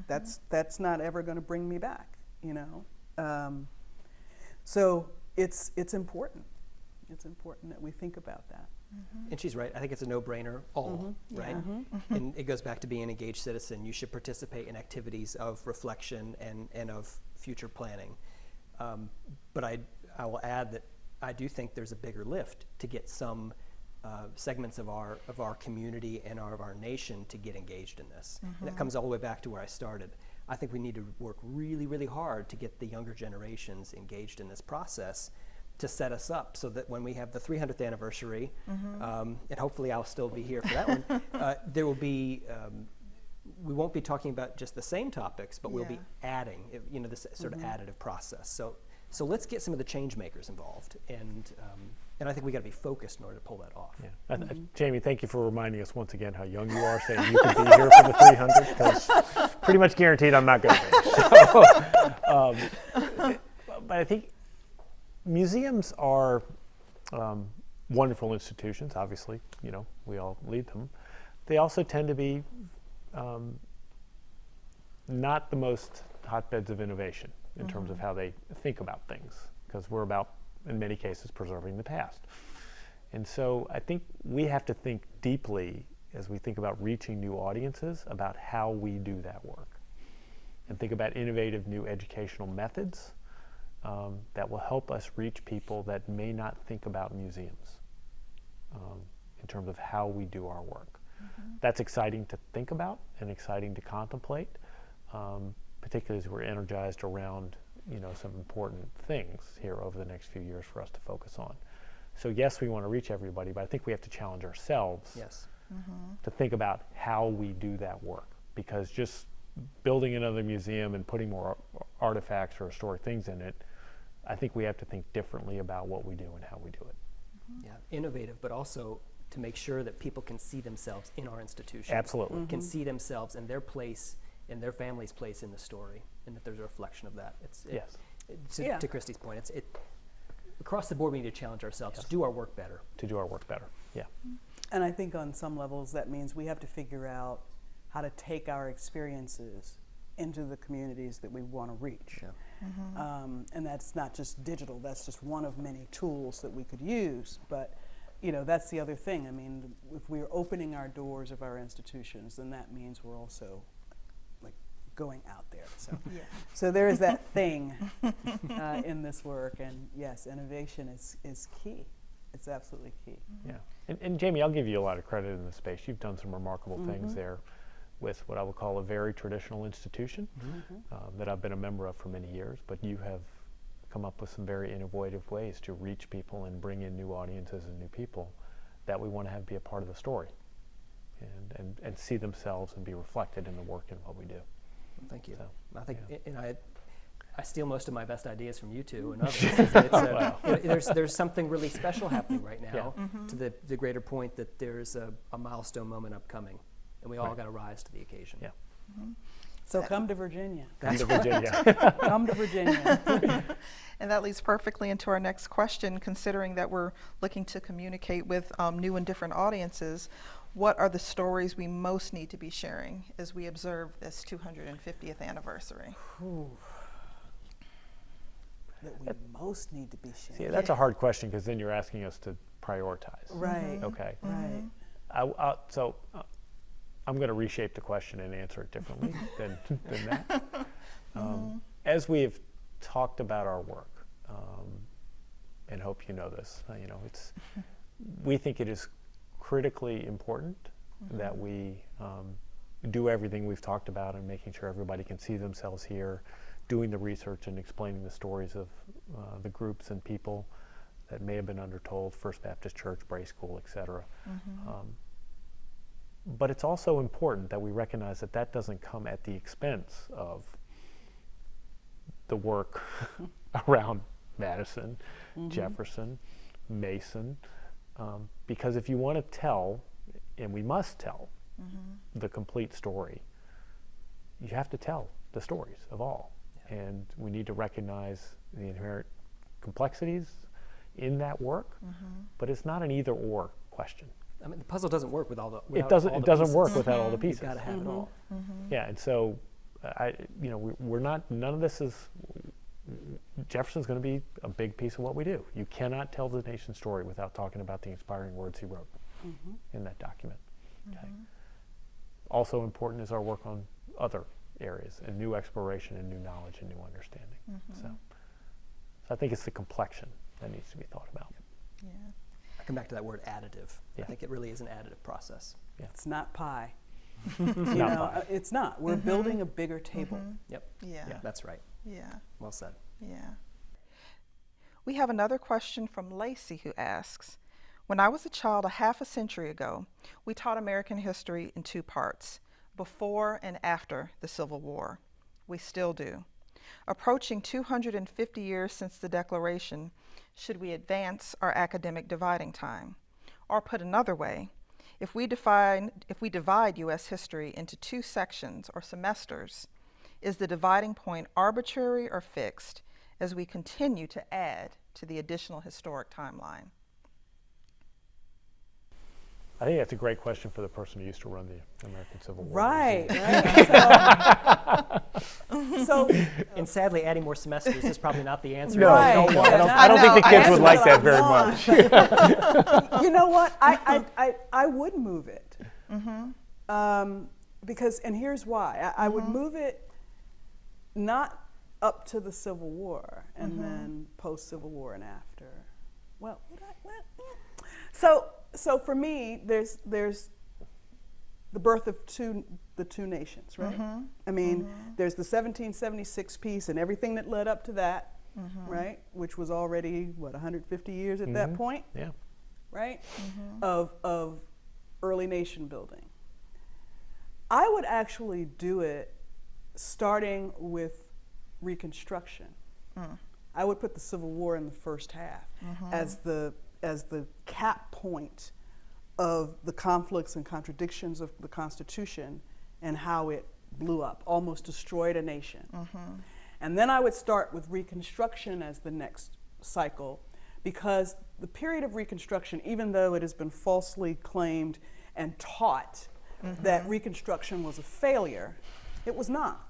That's not ever going to bring me back, you know. So it's important. It's important that we think about that. And she's right. I think it's a no-brainer, right? And it goes back to being an engaged citizen. You should participate in activities of reflection and of future planning. But I will add that I do think there's a bigger lift to get some segments of our community and of our nation to get engaged in this. And that comes all the way back to where I started. I think we need to work really, really hard to get the younger generations engaged in this process to set us up so that when we have the 300th anniversary, and hopefully I'll still be here for that one, there will be, we won't be talking about just the same topics, but we'll be adding, you know, this sort of additive process. So let's get some of the change makers involved, and I think we got to be focused in order to pull that off. Jamie, thank you for reminding us once again how young you are, saying you could be here for the 300, because pretty much guaranteed I'm not going to be. So, but I think museums are wonderful institutions, obviously, you know, we all lead them. They also tend to be not the most hotbeds of innovation in terms of how they think about things, because we're about, in many cases, preserving the past. And so I think we have to think deeply as we think about reaching new audiences about how we do that work, and think about innovative new educational methods that will help us reach people that may not think about museums in terms of how we do our work. That's exciting to think about and exciting to contemplate, particularly as we're energized around, you know, some important things here over the next few years for us to focus on. So yes, we want to reach everybody, but I think we have to challenge ourselves to think about how we do that work, because just building another museum and putting more artifacts or historic things in it, I think we have to think differently about what we do and how we do it. Yeah, innovative, but also to make sure that people can see themselves in our institutions. Absolutely. Can see themselves in their place, in their family's place in the story, and that there's a reflection of that. To Christy's point, across the board we need to challenge ourselves to do our work better. To do our work better, yeah. And I think on some levels that means we have to figure out how to take our experiences into the communities that we want to reach. And that's not just digital, that's just one of many tools that we could use. But you know, that's the other thing. I mean, if we're opening our doors of our institutions, then that means we're also like going out there. So, Yeah. so there is that thing in this work, and yes, innovation is key. It's absolutely key. Yeah, and Jamie, I'll give you a lot of credit in this space. You've done some remarkable things there with what I would call a very traditional institution that I've been a member of for many years, but you have come up with some very innovative ways to reach people and bring in new audiences and new people that we want to have be a part of the story and see themselves and be reflected in the work and what we do. Thank you. So, I think, yeah. and I steal most of my best ideas from you two and others. There's something really special happening right now to the greater point that there's a milestone moment upcoming, and we all got to rise to the occasion. Yeah. So come to Virginia. Come to Virginia. Come to Virginia. And that leads perfectly into our next question, considering that we're looking to communicate with new and different audiences. What are the stories we most need to be sharing as we observe this 250th anniversary? That we most need to be sharing. See, that's a hard question because then you're asking us to prioritize. Right. Okay. Right. So I'm going to reshape the question and answer it differently than that. As we have talked about our work, and hope you know this, we think it is critically important that we do everything we've talked about and making sure everybody can see themselves here, doing the research and explaining the stories of the groups and people that may have been undertold, First Baptist Church, Bray School, etc. But it's also important that we recognize that that doesn't come at the expense of the work around Madison, Jefferson, Mason, because if you want to tell, and we must tell, the complete story, you have to tell the stories of all. And we need to recognize the inherent complexities in that work, but it's not an either-or question. I mean, the puzzle doesn't work without all the It doesn't pieces. work without all the pieces. You've got to have it all. Yeah, and so, we're not, none of this is, Jefferson's going to be a big piece of what we do. You cannot tell the nation's story without talking about the inspiring words he wrote in that document. Okay. Also important is our work on other areas and new exploration and new knowledge and new understanding. So I think it's the complexion that needs to be thought about. Yeah. I come back to that word additive. Yeah. I think it really is an additive process. Yeah. It's not pie. Pie. It's not. We're building a bigger table. Yep. Yeah. That's right. Yeah. Well said. Yeah. We have another question from Lacey who asks, when I was a child a half a century ago, we taught American history in two parts, before and after the Civil War. We still do. Approaching 250 years since the Declaration, should we advance our academic dividing time? Or put another way, if we divide U.S. history into two sections or semesters, is the dividing point arbitrary or fixed as we continue to add to the additional historic timeline? I think that's a great question for the person who used to run the American Civil War. Right. And sadly, adding more semesters is probably not the answer. No, Right. I don't think the kids would like that very much. You know what? I would move it. Because, and here's why. I would move it not up to the Civil War and then post-Civil War and after. Well, so for me, there's the birth of the two nations, right? I mean, there's the 1776 peace and everything that led up to that, right? Which was already, 150 years at that point? Yeah. Right? Of early nation building. I would actually do it starting with Reconstruction. I would put the Civil War in the first half as the cap point of the conflicts and contradictions of the Constitution and how it blew up, almost destroyed a nation. And then I would start with Reconstruction as the next cycle, because the period of Reconstruction, even though it has been falsely claimed and taught that Reconstruction was a failure, it was not.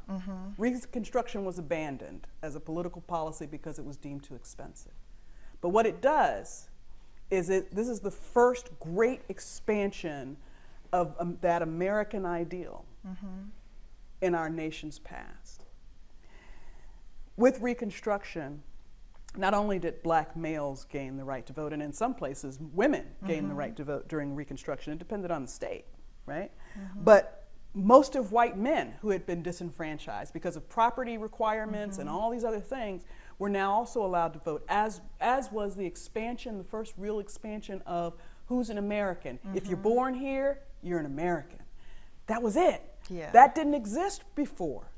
Reconstruction was abandoned as a political policy because it was deemed too expensive. But what it does is this is the first great expansion of that American ideal. in our nation's past. With Reconstruction, not only did black males gain the right to vote, and in some places women gained the right to vote during Reconstruction. It depended on the state, right? But most of white men who had been disenfranchised because of property requirements and all these other things were now also allowed to vote, as was the expansion, the first real expansion of who's an American. If you're born here, you're an American. That was it. Yeah. That didn't exist before,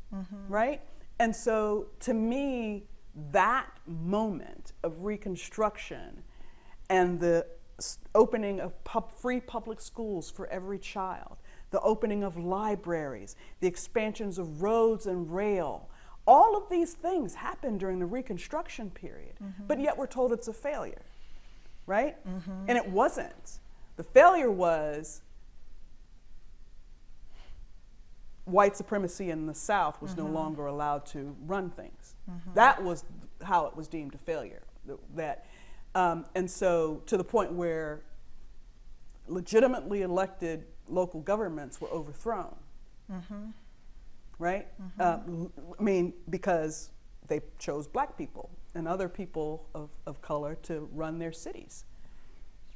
right? And so to me, that moment of Reconstruction and the opening of free public schools for every child, the opening of libraries, the expansions of roads and rail, all of these things happened during the Reconstruction period, but yet we're told it's a failure, right? And it wasn't. The failure was white supremacy in the South was no longer allowed to run things. That was how it was deemed a failure. And so to the point where legitimately elected local governments were overthrown, right? I mean, because they chose black people and other people of color to run their cities.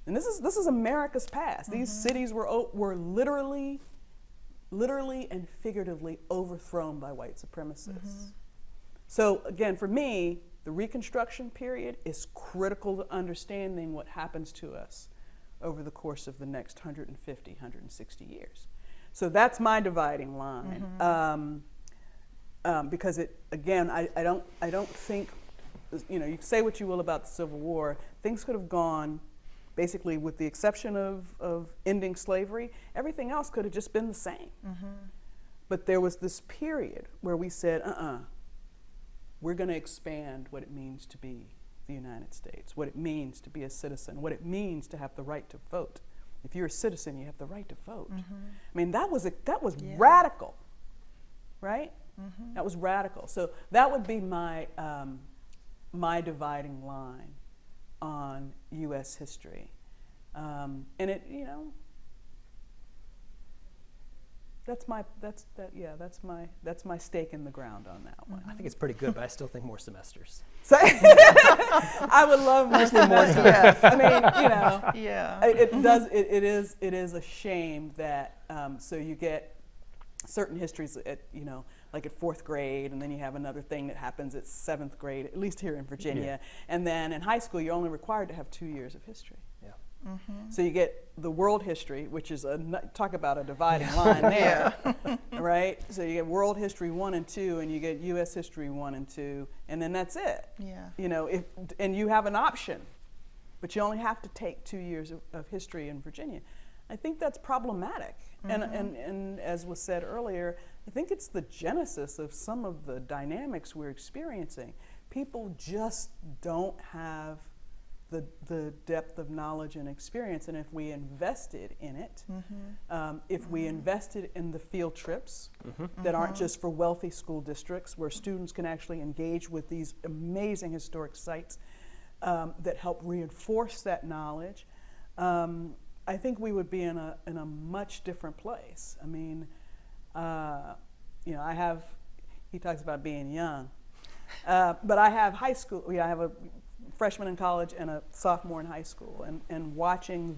And this is America's past. These cities were literally and figuratively overthrown by white supremacists. So again, for me, the Reconstruction period is critical to understanding what happens to us over the course of the next 150, 160 years. So that's my dividing line. Because it, again, I don't think, you know, you say what you will about the Civil War, things could have gone, basically with the exception of ending slavery, everything else could have just been the same. But there was this period where we said, we're going to expand what it means to be the United States, what it means to be a citizen, what it means to have the right to vote. If you're a citizen, you have the right to vote. I mean, that was radical, right? That was radical. So that would be my my dividing line on U.S. history, and it, you know, that's my stake in the ground on that one. I think it's pretty good, but I still think more semesters. So I would love more semesters. Yes. I mean, you know, Yeah. It is a shame that so you get certain histories at, you know, like at fourth grade, and then you have another thing that happens at seventh grade, at least here in Virginia, and then in high school you're only required to have 2 years of history. So you get the world history, which is talk about a dividing line there, right? So you get world history 1 and 2, and you get U.S. history 1 and 2, and then that's it. You know, and you have an option, but you only have to take 2 years of history in Virginia. I think that's problematic, and as was said earlier, I think it's the genesis of some of the dynamics we're experiencing. People just don't have the depth of knowledge and experience, and if we invested in it, if we invested in the field trips that aren't just for wealthy school districts, where students can actually engage with these amazing historic sites that help reinforce that knowledge, I think we would be in a much different place. I mean, you know, he talks about being young, but I have high school, I have a freshman in college and a sophomore in high school, and watching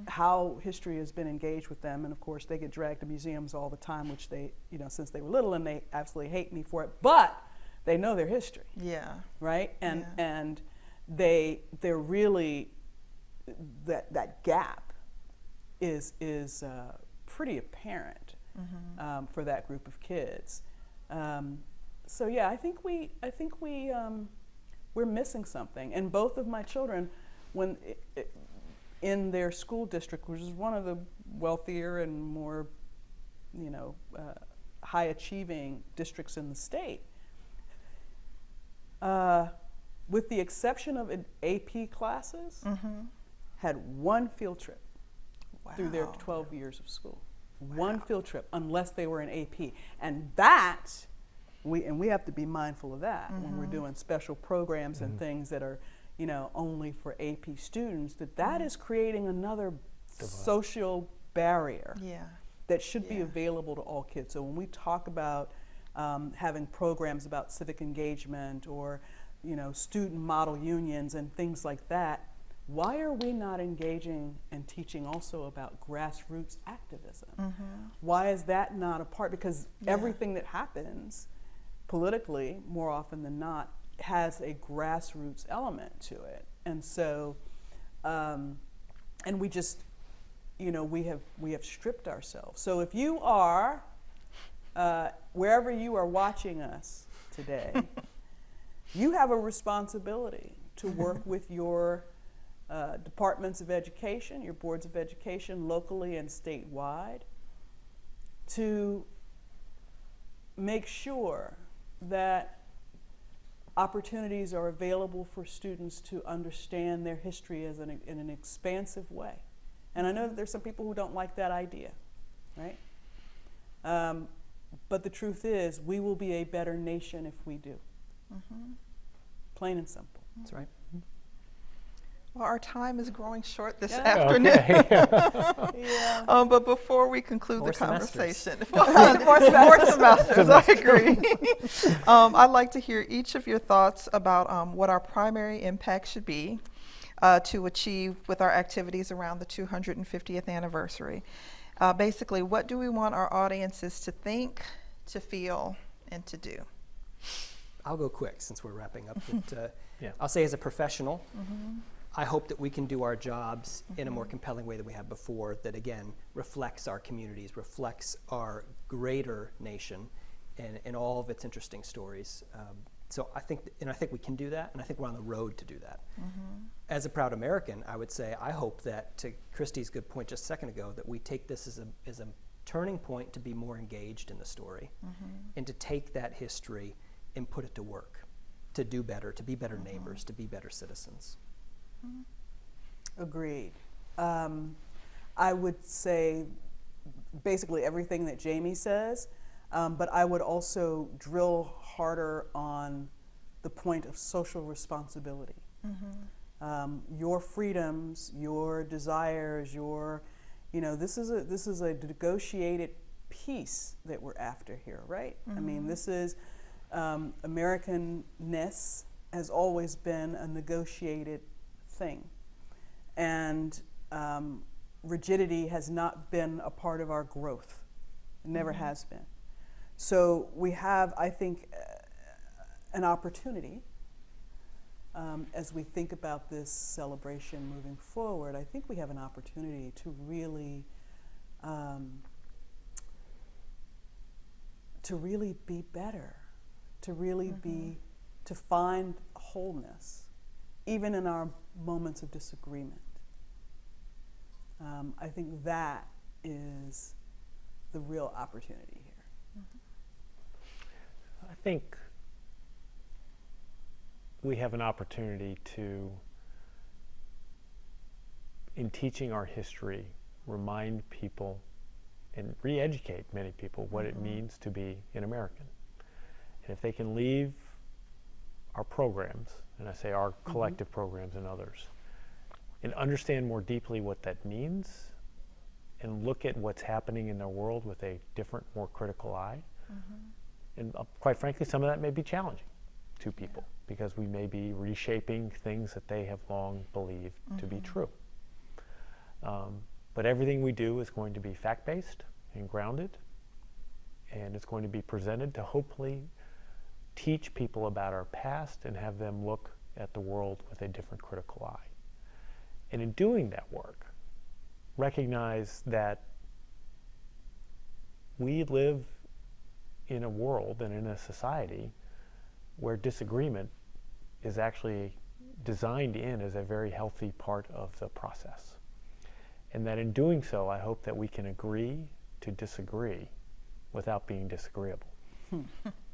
how history has been engaged with them, and of course they get dragged to museums all the time, which they, you know, since they were little, and they absolutely hate me for it, but they know their history. Right? And they're really, that gap is pretty apparent for that group of kids. So yeah, I think we're missing something. And both of my children, when in their school district, which is one of the wealthier and more, you know, high achieving districts in the state, with the exception of AP classes, had one field trip through their 12 years of school. One field trip, unless they were in AP. And that, we have to be mindful of that when we're doing special programs and things that are, you know, only for AP students, that is creating another social barrier that should be available to all kids. So when we talk about having programs about civic engagement or student model unions and things like that, why are we not engaging and teaching also about grassroots activism? Why is that not a part? Because everything that happens politically, more often than not, has a grassroots element to it. And so, and we just, we have stripped ourselves. So if you are, wherever you are watching us today, you have a responsibility to work with your departments of education, your boards of education, locally and statewide, to make sure that opportunities are available for students to understand their history in an expansive way. And I know that there's some people who don't like that idea, right? But the truth is, we will be a better nation if we do. Plain and simple. That's right. Well, our time is growing short this Yeah. afternoon. Yeah. But before we conclude More the conversation, More more semesters, I agree. I'd like to hear each of your thoughts about what our primary impact should be to achieve with our activities around the 250th anniversary. Basically, what do we want our audiences to think, to feel, and to do? I'll go quick since we're wrapping up. I'll say as a professional, I hope that we can do our jobs in a more compelling way than we have before, that again reflects our communities, reflects our greater nation and all of its interesting stories. So I think we can do that, and I think we're on the road to do that. As a proud American, I would say I hope that, to Christy's good point just a second ago, that we take this as a turning point to be more engaged in the story and to take that history and put it to work, to do better, to be better neighbors, to be better citizens. Agreed. I would say basically everything that Jamie says, but I would also drill harder on the point of social responsibility. Your freedoms, your desires, this is a negotiated peace that we're after here, right? I mean, this is Americanness has always been a negotiated thing, and rigidity has not been a part of our growth. It never has been. So we have, I think, an opportunity as we think about this celebration moving forward. I think we have an opportunity to really be better, to really to find wholeness, even in our moments of disagreement. I think that is the real opportunity here. I think we have an opportunity to, in teaching our history, remind people and re-educate many people what it means to be an American. And if they can leave our programs, and I say our collective programs and others, and understand more deeply what that means, and look at what's happening in their world with a different, more critical eye. And quite frankly, some of that may be challenging to people, because we may be reshaping things that they have long believed to be true. But everything we do is going to be fact-based and grounded, and it's going to be presented to hopefully teach people about our past and have them look at the world with a different critical eye. And in doing that work, recognize that we live in a world and in a society where disagreement is actually designed in as a very healthy part of the process. And that in doing so, I hope that we can agree to disagree without being disagreeable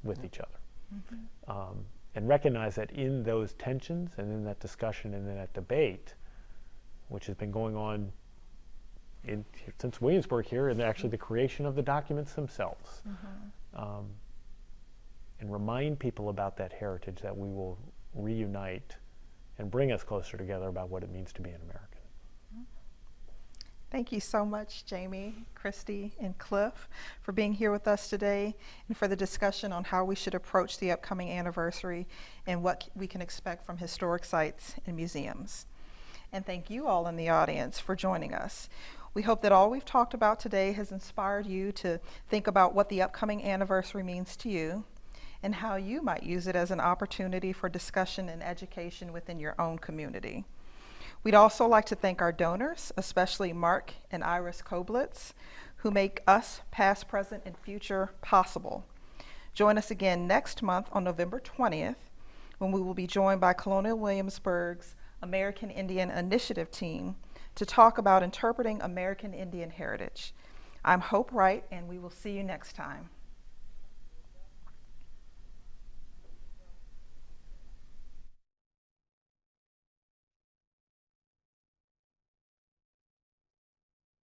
with each other. And recognize that in those tensions and in that discussion and in that debate, which has been going on since Williamsburg here, and actually the creation of the documents themselves, and remind people about that heritage, that we will reunite and bring us closer together about what it means to be an American. Thank you so much, Jamie, Christy, and Cliff, for being here with us today and for the discussion on how we should approach the upcoming anniversary and what we can expect from historic sites and museums. And thank you all in the audience for joining us. We hope that all we've talked about today has inspired you to think about what the upcoming anniversary means to you and how you might use it as an opportunity for discussion and education within your own community. We'd also like to thank our donors, especially Mark and Iris Koblitz, who make us, past, present, and future possible. Join us again next month on November 20th, when we will be joined by Colonial Williamsburg's American Indian Initiative team to talk about interpreting American Indian heritage. I'm Hope Wright, and we will see you next time.